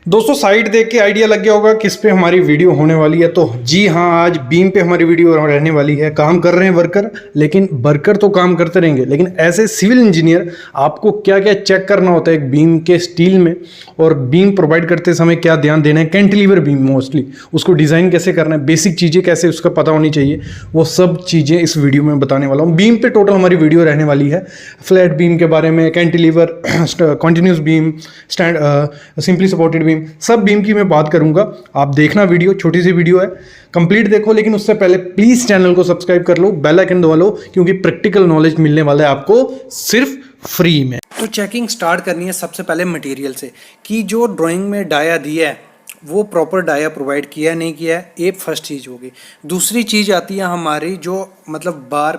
दोस्तों साइट देख के आइडिया लग गया होगा किस पे हमारी वीडियो होने वाली है। तो जी हाँ, आज बीम पे हमारी वीडियो रहने वाली है। काम कर रहे हैं वर्कर, लेकिन वर्कर तो काम करते रहेंगे, लेकिन एज ए सिविल इंजीनियर आपको क्या क्या चेक करना होता है एक बीम के स्टील में, और बीम प्रोवाइड करते समय क्या ध्यान देना है। कैंटिलीवर बीम मोस्टली उसको डिज़ाइन कैसे करना है, बेसिक चीज़ें कैसे उसका पता होनी चाहिए, वो सब चीज़ें इस वीडियो में बताने वाला हूँ। बीम पे टोटल हमारी वीडियो रहने वाली है। फ्लैट बीम के बारे में, cantilever, continuous beam, stand, simply supported beam, सब बीम की मैं बात करूंगा। आप देखना वीडियो, छोटी सी वीडियो है, कंप्लीट देखो, लेकिन उससे पहले प्लीज चैनल को सब्सक्राइब कर लो, बेल आइकन दबा लो, क्योंकि प्रैक्टिकल नॉलेज मिलने वाला है आपको सिर्फ फ्री में। तो चेकिंग स्टार्ट करनी है सबसे पहले मटेरियल से, कि जो ड्राइंग में डाया दिया है वो प्रॉपर डाया प्रोवाइड किया है नहीं किया है, ये फर्स्ट चीज़ होगी। दूसरी चीज़ आती है हमारी जो मतलब बार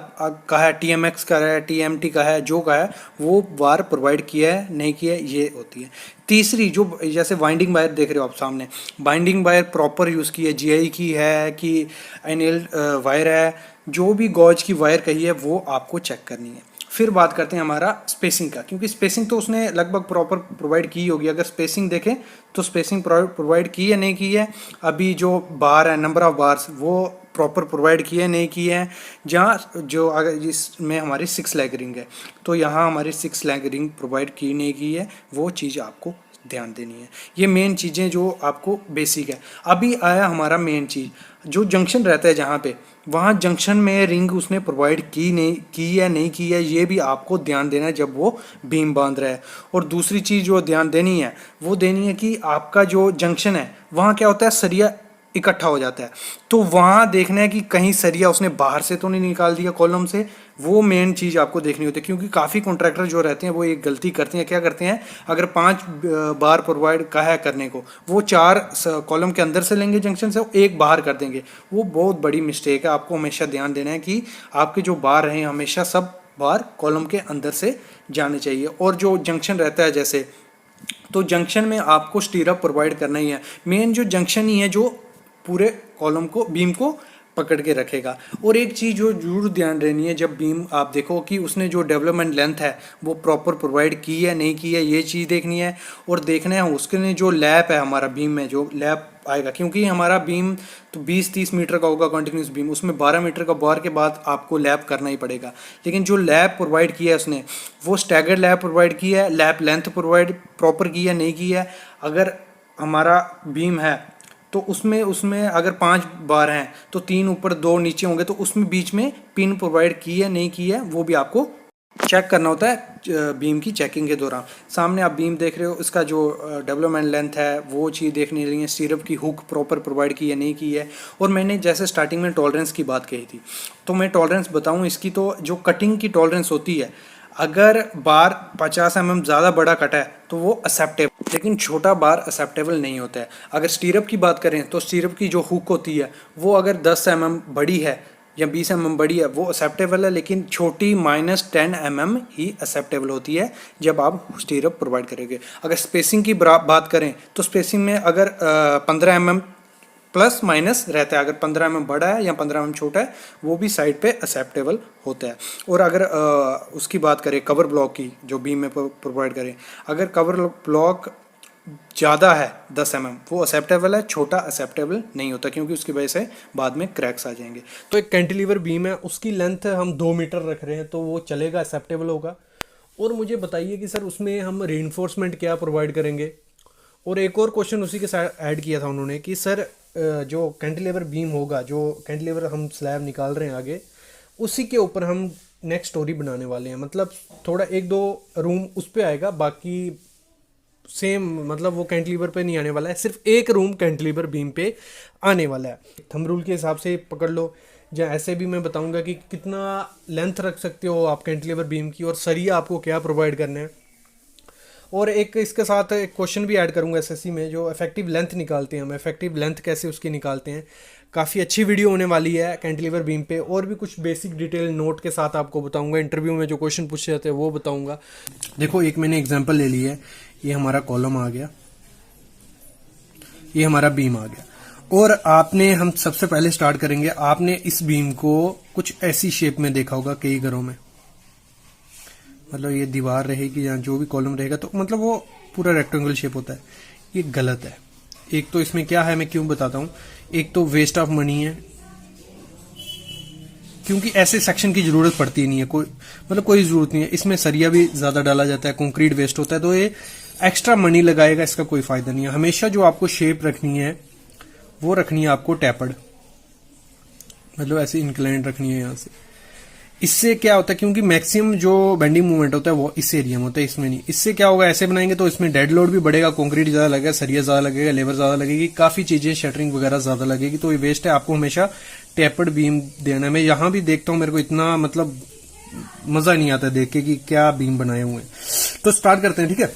का है, TMX का है, TMT का है, जो का है वो बार प्रोवाइड किया है नहीं किया है, ये होती है। तीसरी जो जैसे वाइंडिंग वायर देख रहे हो आप सामने, बाइंडिंग वायर प्रॉपर यूज़ की है, GI की है कि एनएल वायर है, जो भी गॉज की वायर कही है वो आपको चेक करनी है। फिर बात करते हैं हमारा स्पेसिंग का, क्योंकि स्पेसिंग तो उसने लगभग प्रॉपर प्रोवाइड की होगी। अगर स्पेसिंग देखें तो स्पेसिंग प्रोवाइड की है नहीं की है, अभी जो बार है, नंबर ऑफ बार्स, वो प्रॉपर प्रोवाइड किए नहीं किए हैं। जहाँ जो अगर जिसमें हमारी 6 लैग रिंग है, तो यहाँ हमारी 6 लैग रिंग प्रोवाइड की नहीं की है, वो चीज़ आपको ध्यान देनी है। ये मेन चीज़ें जो आपको बेसिक है। अभी आया हमारा मेन चीज़, जो जंक्शन रहता है जहाँ पे, वहाँ जंक्शन में रिंग उसने प्रोवाइड की नहीं की है नहीं की है, ये भी आपको ध्यान देना है जब वो बीम बांध रहा है। और दूसरी चीज़ जो ध्यान देनी है वो देनी है कि आपका जो जंक्शन है वहाँ क्या होता है, सरिया इकट्ठा हो जाता है, तो वहाँ देखना है कि कहीं सरिया उसने बाहर से तो नहीं निकाल दिया कॉलम से। वो मेन चीज़ आपको देखनी होती है, क्योंकि काफ़ी कॉन्ट्रैक्टर जो रहते हैं वो एक गलती करते हैं। क्या करते हैं, अगर 5 बार प्रोवाइड का है करने को, वो 4 कॉलम के अंदर से लेंगे जंक्शन से, एक बाहर कर देंगे। वो बहुत बड़ी मिस्टेक है। आपको हमेशा ध्यान देना है कि आपके जो बार हैं हमेशा सब बार कॉलम के अंदर से जाने चाहिए। और जो जंक्शन रहता है जैसे, तो जंक्शन में आपको स्टीरअप प्रोवाइड करना ही है। मेन जो जंक्शन ही है जो पूरे कॉलम को, बीम को पकड़ के रखेगा। और एक चीज़ जो जरूर ध्यान रहनी है, जब बीम आप देखो कि उसने जो डेवलपमेंट लेंथ है वो प्रॉपर प्रोवाइड की है नहीं की है, ये चीज़ देखनी है। और देखना है उसके लिए जो लैप है हमारा बीम में, जो लैप आएगा, क्योंकि हमारा बीम तो 20-30 मीटर का होगा कंटिन्यूस बीम, उसमें 12 मीटर का बार के बाद आपको लैप करना ही पड़ेगा। लेकिन जो लैप प्रोवाइड किया है उसने, वो स्टैगर्ड लैप प्रोवाइड की है, लैप लेंथ प्रोवाइड प्रॉपर की है नहीं की है। अगर हमारा बीम है तो उसमें उसमें अगर 5 बार हैं तो 3 ऊपर 2 नीचे होंगे, तो उसमें बीच में पिन प्रोवाइड की है नहीं की है, वो भी आपको चेक करना होता है बीम की चेकिंग के दौरान। सामने आप बीम देख रहे हो, इसका जो डेवलपमेंट लेंथ है वो चीज़ देखनी रही है। स्टीरअप की हुक प्रॉपर प्रोवाइड की है नहीं की है। और मैंने जैसे स्टार्टिंग में टॉलरेंस की बात कही थी, तो मैं टॉलरेंस बताऊँ इसकी, तो जो कटिंग की टॉलरेंस होती है, अगर बार 50 mm ज़्यादा बड़ा कटा है तो वो एक्सेप्टेबल, लेकिन छोटा बार एक्सेप्टेबल नहीं होता है। अगर स्टीरअप की बात करें तो स्टीरअप की जो हुक होती है वो अगर 10 mm बड़ी है या 20 mm बड़ी है वो एक्सेप्टेबल है, लेकिन छोटी -10 mm ही एक्सेप्टेबल होती है जब आप स्टीरअप प्रोवाइड करेंगे। अगर स्पेसिंग की बात करें तो स्पेसिंग में अगर 15 mm प्लस माइनस रहता है, अगर 15 mm बड़ा है या 15 mm छोटा है वो भी साइड पे एक्सेप्टेबल होता है। और अगर उसकी बात करें कवर ब्लॉक की, जो बीम में प्रोवाइड करें, अगर कवर ब्लॉक ज़्यादा है 10 mm वो एक्सेप्टेबल है, छोटा एक्सेप्टेबल नहीं होता, क्योंकि उसकी वजह से बाद में क्रैक्स आ जाएंगे। तो एक कैंटिलीवर बीम है, उसकी लेंथ हम 2 मीटर रख रहे हैं तो वो चलेगा, एक्सेप्टेबल होगा। और मुझे बताइए कि सर उसमें हम रीइंफोर्समेंट क्या प्रोवाइड करेंगे। और एक और क्वेश्चन उसी के साथ ऐड किया था उन्होंने कि सर जो कैंटिलीवर बीम होगा, जो कैंटिलीवर हम स्लैब निकाल रहे हैं आगे, उसी के ऊपर हम नेक्स्ट स्टोरी बनाने वाले हैं। मतलब थोड़ा 1-2 रूम उस पर आएगा, बाकी सेम, मतलब वो कैंटिलीवर पे नहीं आने वाला है, सिर्फ एक रूम कैंटिलीवर बीम पे आने वाला है। थंब रूल के हिसाब से पकड़ लो, या ऐसे भी मैं बताऊंगा कि कितना लेंथ रख सकते हो आप कैंटिलीवर बीम की, और सरिया आपको क्या प्रोवाइड करना है। और एक इसके साथ एक क्वेश्चन भी ऐड करूंगा एसएससी में, जो इफेक्टिव लेंथ निकालते हैं हम, इफेक्टिव लेंथ कैसे उसकी निकालते हैं। काफ़ी अच्छी वीडियो होने वाली है कैंटिलीवर बीम पे, और भी कुछ बेसिक डिटेल नोट के साथ आपको बताऊंगा। इंटरव्यू में जो क्वेश्चन पूछे जाते हैं वो बताऊंगा। देखो, एक मैंने एग्जांपल ले ली है, ये हमारा कॉलम आ गया, ये हमारा बीम आ गया। और आपने, हम सबसे पहले स्टार्ट करेंगे, आपने इस बीम को कुछ ऐसी शेप में देखा होगा कई घरों में, मतलब ये दीवार रहेगी या जो भी कॉलम रहेगा, तो मतलब वो पूरा रेक्टेंगल शेप होता है। ये गलत है। एक तो इसमें क्या है, मैं क्यों बताता हूं, एक तो वेस्ट ऑफ मनी है, क्योंकि ऐसे सेक्शन की जरूरत पड़ती नहीं है, कोई जरूरत नहीं है। इसमें सरिया भी ज्यादा डाला जाता है, कंक्रीट वेस्ट होता है, तो ये एक्स्ट्रा मनी लगाएगा, इसका कोई फायदा नहीं है। हमेशा जो आपको शेप रखनी है वो रखनी है आपको टैपर्ड, मतलब ऐसे इंक्लाइंड रखनी है यहां से। इससे क्या होता है, क्योंकि मैक्सिमम जो बेंडिंग मूवमेंट होता है वो इस एरिया में होता है, इसमें नहीं। इससे क्या होगा, ऐसे बनाएंगे तो इसमें डेड लोड भी बढ़ेगा, कंक्रीट ज्यादा लगेगा, सरिया ज्यादा लगेगा, लेबर ज्यादा लगेगी, काफी चीजें शटरिंग वगैरह ज्यादा लगेगी, तो ये वेस्ट है। आपको हमेशा टैपर्ड बीम देना है। मैं यहां भी देखता हूं, मेरे को इतना मतलब मजा नहीं आता देख के कि क्या बीम बनाए हुए हैं। तो स्टार्ट करते हैं, ठीक है।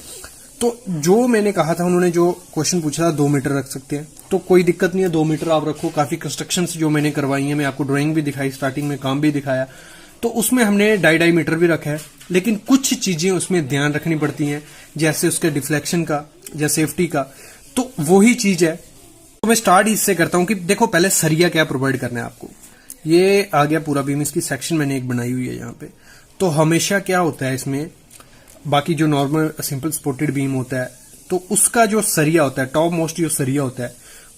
तो जो मैंने कहा था, उन्होंने जो क्वेश्चन पूछा था 2 मीटर रख सकते हैं, तो कोई दिक्कत नहीं है, 2 मीटर आप रखो। काफी कंस्ट्रक्शंस जो मैंने करवाई है, मैं आपको ड्राइंग भी दिखाई, स्टार्टिंग में काम भी दिखाया, तो उसमें हमने 2.5 मीटर भी रखा है। लेकिन कुछ चीजें उसमें ध्यान रखनी पड़ती हैं, जैसे उसके डिफ्लेक्शन का या सेफ्टी का, तो वही चीज है। तो मैं स्टार्ट इससे करता हूं कि देखो पहले सरिया क्या प्रोवाइड करना है आपको। ये आ गया पूरा बीम, इसकी सेक्शन मैंने एक बनाई हुई है यहाँ पे। तो हमेशा क्या होता है इसमें, बाकी जो नॉर्मल सिंपल सपोर्टेड बीम होता है, तो उसका जो सरिया होता है, टॉप मोस्ट जो सरिया होता है,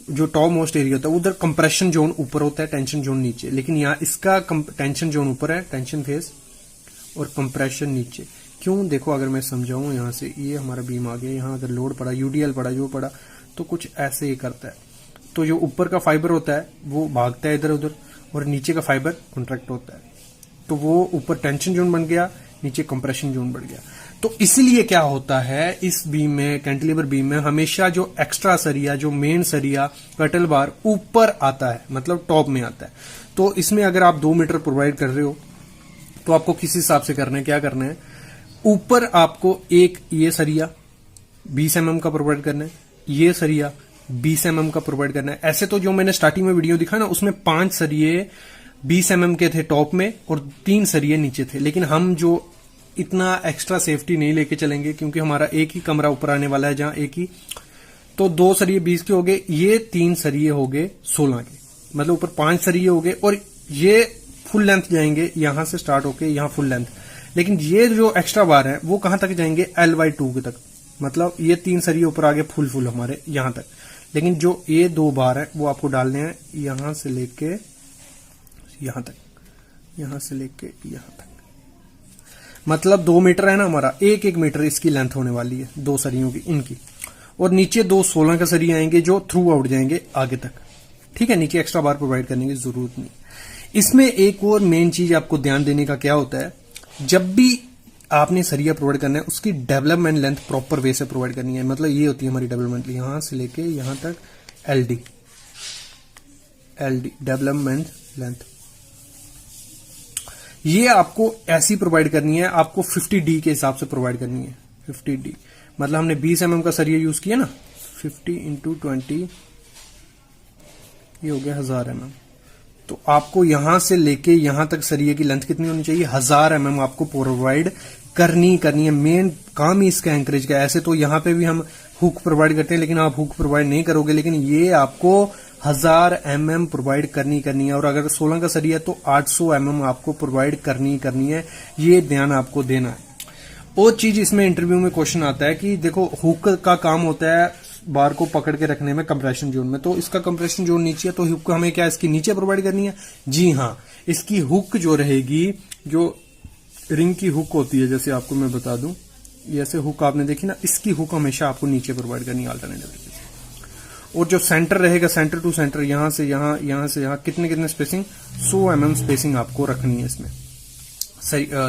जो टॉप मोस्ट एरिया होता है, उधर कंप्रेशन जोन ऊपर होता है, टेंशन जोन नीचे। लेकिन यहाँ इसका टेंशन जोन ऊपर है, टेंशन फेस, और कंप्रेशन नीचे। क्यों, देखो अगर मैं समझाऊं, यहाँ से ये हमारा बीम आ गया, यहाँ अगर लोड पड़ा, यूडीएल पड़ा, जो पड़ा, तो कुछ ऐसे ही करता है। तो जो ऊपर का फाइबर होता है वो भागता है इधर उधर, और नीचे का फाइबर कॉन्ट्रैक्ट होता है। तो वो ऊपर टेंशन जोन बन गया, नीचे कंप्रेशन जोन बढ़ गया। तो इसलिए क्या होता है, इस बीम में, कैंटिलीवर बीम में, हमेशा जो एक्स्ट्रा सरिया, जो मेन सरिया, कटल बार ऊपर आता है, मतलब टॉप में आता है। तो इसमें अगर आप 2 मीटर प्रोवाइड कर रहे हो, तो आपको किस हिसाब से करना है, क्या करना है, ऊपर आपको एक ये सरिया 20 mm का प्रोवाइड करना है, ये सरिया 20 mm का प्रोवाइड करना है। ऐसे तो जो मैंने स्टार्टिंग में वीडियो दिखा ना, उसमें 5 सरिये 20 mm के थे टॉप में और 3 सरिये नीचे थे। लेकिन हम जो इतना एक्स्ट्रा सेफ्टी नहीं लेके चलेंगे, क्योंकि हमारा एक ही कमरा ऊपर आने वाला है, जहां एक ही, तो 2 सरिये 20 के हो गए, ये 3 सरिये हो गए 16 के, मतलब ऊपर 5 सरिये हो गए, और ये फुल लेंथ जाएंगे, यहां से स्टार्ट होके यहां फुल लेंथ। लेकिन ये जो एक्स्ट्रा बार है वो कहां तक जाएंगे, L/2 के तक, मतलब ये 3 सरिये ऊपर आगे फुल हमारे यहां तक। लेकिन जो ये 2 बार है वो आपको डालने हैं यहां से लेके यहां तक, यहां से लेके यहां तक, मतलब 2 मीटर है ना हमारा, 1 मीटर इसकी लेंथ होने वाली है 2 सरियों की, इनकी। और नीचे 2 16 का सरिया आएंगे जो थ्रू आउट जाएंगे आगे तक, ठीक है। नीचे एक्स्ट्रा बार प्रोवाइड करने की जरूरत नहीं। इसमें एक और मेन चीज आपको ध्यान देने का क्या होता है, जब भी आपने सरिया प्रोवाइड करना है, उसकी डेवलपमेंट लेंथ प्रॉपर वे से प्रोवाइड करनी है। मतलब ये होती है हमारी डेवलपमेंट, यहां से लेके यहां तक LD डेवलपमेंट लेंथ, ये आपको ऐसी प्रोवाइड करनी है, आपको 50D के हिसाब से प्रोवाइड करनी है। 50D मतलब हमने 20 mm का सरिया यूज किया ना, 50 × 20 ये हो गया 1000 mm। तो आपको यहां से लेके यहां तक सरिये की लेंथ कितनी होनी चाहिए, 1000 mm आपको प्रोवाइड करनी है। मेन काम ही इसका एंकरेज का है। ऐसे तो यहां पे भी हम हुक प्रोवाइड करते हैं, लेकिन आप हुक प्रोवाइड नहीं करोगे, लेकिन ये आपको 1000 mm प्रोवाइड करनी है। और अगर 16 का सरिया है तो 800 mm आपको प्रोवाइड करनी है। ये ध्यान आपको देना है। और चीज इसमें इंटरव्यू में क्वेश्चन आता है कि देखो हुक का काम होता है बार को पकड़ के रखने में कंप्रेशन जोन में, तो इसका कंप्रेशन जोन नीचे है, तो हुक हमें क्या इसकी नीचे प्रोवाइड करनी है। जी हाँ, इसकी हुक जो रहेगी, जो रिंग की हुक होती है, जैसे आपको मैं बता दूं, जैसे हुक आपने देखी ना, इसकी हुक हमेशा आपको नीचे प्रोवाइड करनी है अल्टरनेटिव। और जो सेंटर रहेगा, सेंटर टू सेंटर, यहां से यहां से यहां, कितने स्पेसिंग, 100 mm स्पेसिंग आपको रखनी है इसमें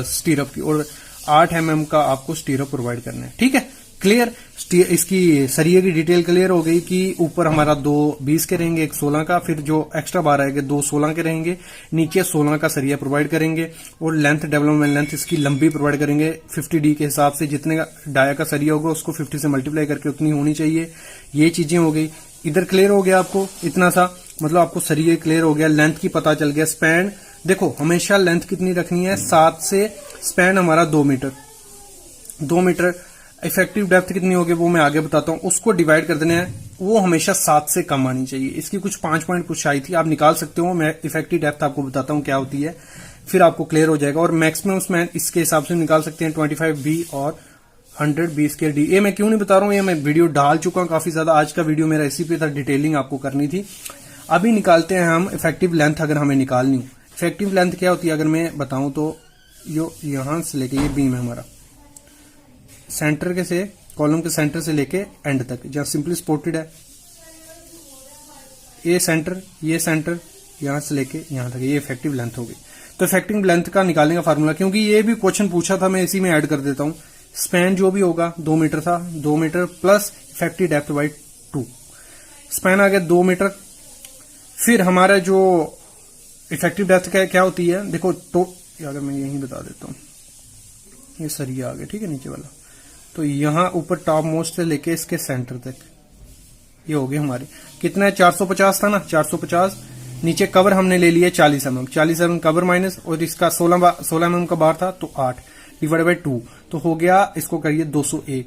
स्टीरअप की, और 8 mm का आपको स्टीरअप प्रोवाइड करना है। ठीक है, क्लियर। इसकी सरिये की डिटेल क्लियर हो गई कि ऊपर हमारा 2 20 के रहेंगे, 1 16 का, फिर जो एक्स्ट्रा बार आएंगे 2 16 के रहेंगे, नीचे 16 का सरिया प्रोवाइड करेंगे, और लेंथ डेवलपमेंट लेंथ इसकी लंबी प्रोवाइड करेंगे 50D के हिसाब से। जितने का डाया का सरिया होगा उसको 50 से मल्टीप्लाई करके उतनी होनी चाहिए। ये चीजें हो गई। इधर क्लियर हो गया आपको इतना सा, मतलब आपको सरिये क्लियर हो गया, लेंथ की पता चल गया। स्पैन देखो हमेशा लेंथ कितनी रखनी है, 7 से, स्पैन हमारा 2 मीटर, 2 मीटर। इफेक्टिव डेप्थ कितनी होगी वो मैं आगे बताता हूं, उसको डिवाइड कर देना है, वो हमेशा 7 से कम आनी चाहिए। इसकी कुछ 5 पॉइंट कुछ आई थी, आप निकाल सकते हो, मैं इफेक्टिव डेप्थ आपको बताता हूं क्या होती है, फिर आपको क्लियर हो जाएगा। और मैक्सिमम स्पैन इसके हिसाब से निकाल सकते हैं 25B और 120 के डी। ये मैं क्यों नहीं बता रहा हूँ, ये मैं वीडियो डाल चुका हूँ काफी ज्यादा। आज का वीडियो मेरा इसी पे था, डिटेलिंग आपको करनी थी। अभी निकालते हैं हम इफेक्टिव लेंथ, अगर हमें निकालनी हो। इफेक्टिव लेंथ क्या होती है अगर मैं बताऊं तो, यो यहां से लेके, ये बीम है हमारा, सेंटर के से, कॉलम के सेंटर से लेके एंड तक, जहां सिंपली सपोर्टेड है, ये सेंटर यहां से लेके यहां तक, ये इफेक्टिव लेंथ हो गई। तो इफेक्टिव लेंथ का निकालने का फार्मूला, क्योंकि ये भी क्वेश्चन पूछा था, मैं इसी में ऐड कर देता हूं। स्पैन जो भी होगा 2 मीटर था, 2 metre plus effective depth by 2, span आ गया 2 मीटर। फिर हमारा जो इफेक्टिव डेप्थ क्या होती है, देखो तो अगर मैं यही बता देता हूं, ये सरिया आ गया, ठीक है, नीचे वाला। तो यहां ऊपर टॉप मोस्ट से लेके इसके सेंटर तक, ये हो गए हमारे कितना है, 450 था ना, 450। नीचे कवर हमने ले लिया 40 mm, 40 mm कवर माइनस, और इसका 16 mm का बार था, तो 8 डिवाइड बाई 2, तो हो गया, इसको करिए 201,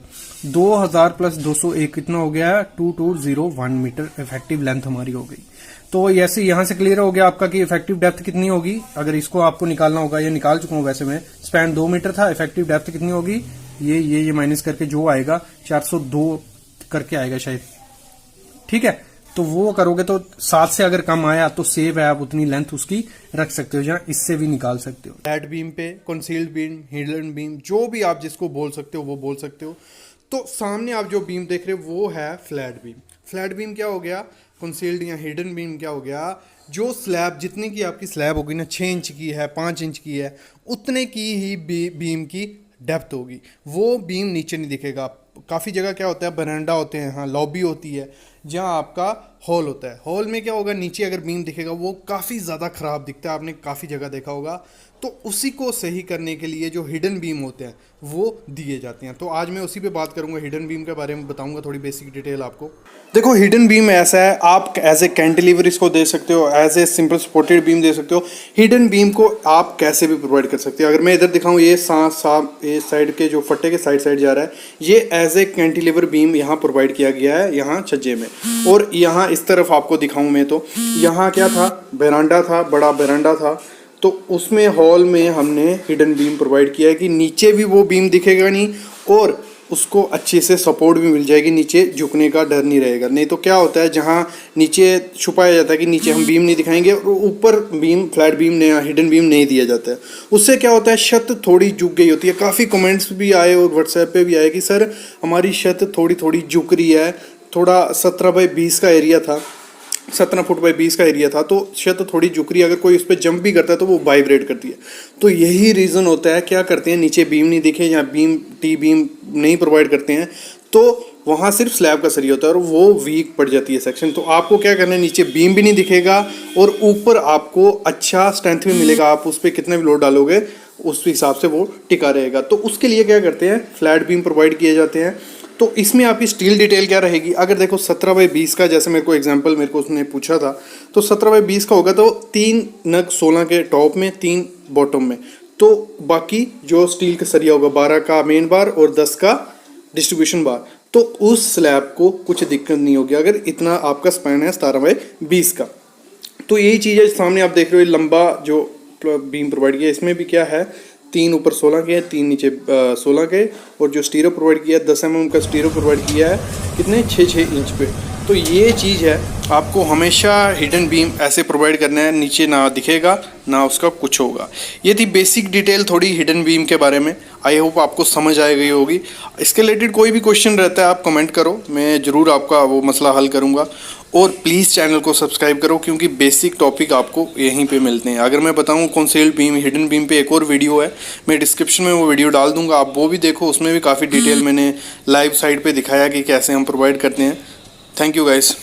2000 प्लस 201 कितना हो गया, 2201 मीटर इफेक्टिव लेंथ हमारी हो गई। तो ऐसे यहां से क्लियर हो गया आपका कि इफेक्टिव डेप्थ कितनी होगी। अगर इसको आपको निकालना होगा, ये निकाल चुका हूं वैसे मैं, स्पैन 2 मीटर था, इफेक्टिव डेप्थ कितनी होगी, ये माइनस करके जो आएगा 402 करके आएगा शायद, ठीक है। तो वो करोगे तो 7 से अगर कम आया तो सेव है, आप उतनी लेंथ उसकी रख सकते हो, जहां इससे भी निकाल सकते हो। फ्लैट बीम पे, कंसील्ड बीम, हिडन बीम, जो भी आप जिसको बोल सकते हो वो बोल सकते हो। तो सामने आप जो बीम देख रहे हो वो है फ्लैट बीम। फ्लैट बीम क्या हो गया, कंसील्ड या हिडन बीम क्या हो गया, जो स्लैब, जितनी की आपकी स्लैब होगी ना, 6 इंच की है, 5 इंच की है, उतने की ही बीम की डेप्थ होगी। वो बीम नीचे नहीं दिखेगा। काफ़ी जगह क्या होता है, बरांडा होते हैं, हाँ लॉबी होती है, जहाँ आपका हॉल होता है। हॉल में क्या होगा, नीचे अगर बीम दिखेगा वो काफ़ी ज़्यादा ख़राब दिखता है, आपने काफ़ी जगह देखा होगा। तो उसी को सही करने के लिए जो हिडन बीम होते हैं वो दिए जाते हैं। तो आज मैं उसी पे बात करूंगा, हिडन बीम के बारे में बताऊंगा थोड़ी बेसिक डिटेल आपको। देखो हिडन बीम ऐसा है, आप एज ए कैंटिलीवर इसको दे सकते हो, as a simple supported beam दे सकते हो। हिडन बीम को आप कैसे भी प्रोवाइड कर सकते हो। अगर मैं इधर दिखाऊं, ये ये साइड के जो फट्टे के साइड जा रहा है, ये एज ए कैंटिलीवर बीम यहाँ प्रोवाइड किया गया है, यहाँ छज्जे में। और यहाँ इस तरफ आपको दिखाऊं मैं, तो यहाँ क्या था, बरांडा था, बड़ा बरांडा था, तो उसमें हॉल में हमने हिडन बीम प्रोवाइड किया है कि नीचे भी वो बीम दिखेगा नहीं, और उसको अच्छे से सपोर्ट भी मिल जाएगी, नीचे झुकने का डर नहीं रहेगा। नहीं तो क्या होता है, जहाँ नीचे छुपाया जाता है कि नीचे हम बीम नहीं दिखाएंगे, और ऊपर बीम, फ्लैट बीम ने हिडन बीम नहीं दिया जाता है, उससे क्या होता है, छत थोड़ी झुक गई होती है। काफ़ी कमेंट्स भी आए और व्हाट्सएप पे भी आए कि सर हमारी छत थोड़ी थोड़ी झुक रही है। थोड़ा 17 बाई 20 का एरिया था, 17 फुट बाई 20 का एरिया था, तो छत थोड़ी झुक रही है। अगर कोई उस पर जंप भी करता है तो वो वाइब्रेट करती है। तो यही रीज़न होता है, क्या करते हैं, नीचे बीम नहीं दिखे या टी बीम नहीं प्रोवाइड करते हैं, तो वहाँ सिर्फ स्लैब का सरिया होता है और वो वीक पड़ जाती है सेक्शन। तो आपको क्या करना है, नीचे बीम भी नहीं दिखेगा और ऊपर आपको अच्छा स्ट्रेंथ भी मिलेगा। आप उस पर कितना भी लोड डालोगे उस हिसाब से वो टिका रहेगा। तो उसके लिए क्या करते हैं, फ्लैट बीम प्रोवाइड किए जाते हैं। तो इसमें आपकी स्टील डिटेल क्या रहेगी, अगर देखो 17 बाई 20 का, जैसे मेरे को एग्जांपल मेरे को उसने पूछा था, तो 17 बाई 20 का होगा तो 3 नग 16 के टॉप में, 3 बॉटम में, तो बाकी जो स्टील का सरिया होगा 12 का मेन बार और 10 का डिस्ट्रीब्यूशन बार। तो उस स्लैब को कुछ दिक्कत नहीं होगी अगर इतना आपका स्पैन है 17 बाई 20 का। तो यही चीज़ है, सामने आप देख रहे हो लंबा जो बीम प्रोवाइड किया, इसमें भी क्या है, 3 ऊपर 16 के हैं, 3 नीचे 16 के, और जो स्टीरो प्रोवाइड किया है 10 mm का स्टीरो प्रोवाइड किया है, कितने 6 इंच पे। तो ये चीज़ है, आपको हमेशा हिडन बीम ऐसे प्रोवाइड करना है, नीचे ना दिखेगा ना उसका कुछ होगा। ये थी बेसिक डिटेल थोड़ी हिडन बीम के बारे में। आई होप आपको समझ आ गई होगी। इसके रिलेटेड कोई भी क्वेश्चन रहता है आप कमेंट करो, मैं ज़रूर आपका वो मसला हल करूँगा। और प्लीज़ चैनल को सब्सक्राइब करो, क्योंकि बेसिक टॉपिक आपको यहीं पे मिलते हैं। अगर मैं बताऊँ कंसील्ड बीम, हिडन बीम पे एक और वीडियो है, मैं डिस्क्रिप्शन में वो वीडियो डाल दूँगा, आप वो भी देखो। उसमें भी काफ़ी डिटेल मैंने लाइव साइट पे दिखाया कि कैसे हम प्रोवाइड करते हैं। Thank you guys.